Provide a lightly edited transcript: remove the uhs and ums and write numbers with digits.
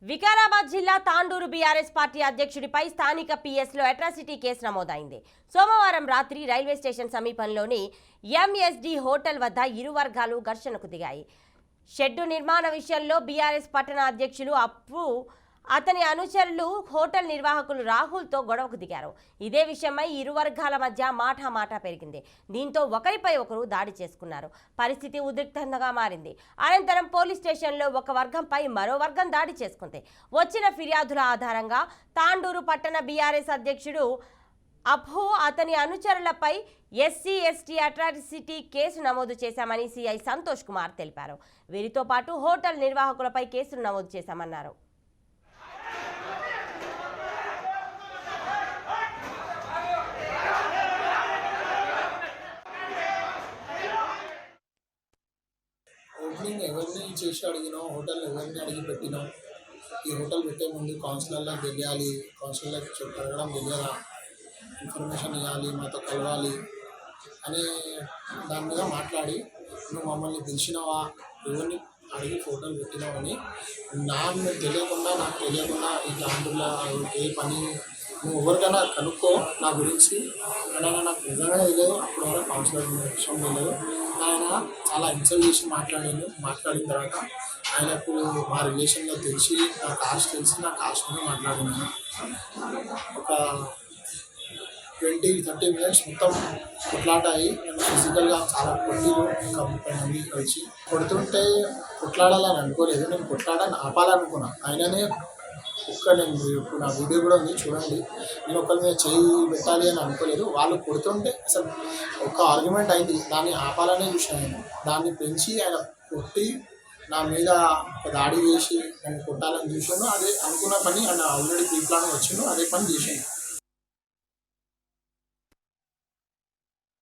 వికారాబాద్ జిల్లా Tandur BRS party అధ్యక్షుడిపై స్థానిక పిఎస్లో atrocity case నమోదైంది. సోమవారం రాత్రి రైల్వే స్టేషన్ సమీపంలోని ఎంఎస్డి హోటల్ వద్ద ఇరు వర్గాలు ఘర్షణకు దిగాయి. షెడ్డు నిర్మాణ విషయంలో బీఆర్ఎస్ పట్టణ అధ్యక్షులు అప్పు అతని అనుచరులు హోటల్ నిర్వాహకులు రాహుల్తో గొడవకు దిగారు. ఇదే విషయమై ఇరు వర్గాల మధ్య మాటా పెరిగింది. దీంతో ఒకరిపై ఒకరు దాడి చేసుకున్నారు. పరిస్థితి ఉద్రిక్తంగా మారింది. అనంతరం పోలీస్ స్టేషన్లో ఒక వర్గంపై మరో వర్గం దాడి చేసుకుంది. వచ్చిన ఫిర్యాదుల ఆధారంగా తాండూరు పట్టణ బీఆర్ఎస్ అధ్యక్షుడు అప్పు అతని అనుచరులపై ఎస్సీ/ఎస్టీ అట్రాసిటీ కేసు నమోదు చేశామని సిఐ సంతోష్ కుమార్ తెలిపారు. వీరితో పాటు హోటల్ నిర్వాహకులపై కేసులు నమోదు చేశామన్నారు. ఓపెనింగ్ ఎవరిని చేసి అడిగినాం, హోటల్ ఎవరిని అడిగి పెట్టినాం, ఈ హోటల్ పెట్టే ముందు కౌన్సిలర్లకు తెలియాలి, కౌన్సిలర్లకు అడగడం తెలియదా, ఇన్ఫర్మేషన్ ఇవ్వాలి, మాతో కలవాలి అనే దాని మీద మాట్లాడి నువ్వు మమ్మల్ని పిలిచినావా, ఎవరిని అడిగి ఫోటోలు పెట్టినావని నాకు తెలియకుండా ఈ దాంట్లో ఏ పని నువ్వు ఎవరికైనా కనుక్కో నా గురించి అయినా నాకు నిజంగా తెలియదు. అప్పుడు వరకు కౌన్సిలర్ విషయం తెలియదు. ఆయన చాలా ఇన్సల్ట్ చేసి మాట్లాడిన తర్వాత ఆయనకు మా రిలేషన్లో తెలిసి నా కాస్ట్ మీద మాట్లాడినాను. ఒక 20-30 మినిట్స్ మొత్తం కొట్లాట అయ్యి నేను ఫిజికల్గా చాలా కొట్టిరు. ఇంకా 30 మంది కలిసి కొడుతుంటే కొట్లాడాలని అనుకోలేదు, నేను కొట్లాడాలని ఆపాలనుకున్నా. ఆయననే నేను నా వీడియో కూడా ఉంది చూడండి. నేను ఒకరి మీద చేయి పెట్టాలి అని అనుకోలేదు. వాళ్ళు కొడుతుంటే అసలు ఒక ఆర్గ్యుమెంట్ అయింది, దాన్ని ఆపాలనే చూసాను. నేను దాన్ని పెంచి ఆయన కొట్టి నా మీద ఒక దాడి చేసి నన్ను కొట్టాలని చూసాను. అదే అనుకున్న పని ఆయన ఆల్రెడీ ప్రీ ప్లాన్ వచ్చిండు, అదే పని చేసాను.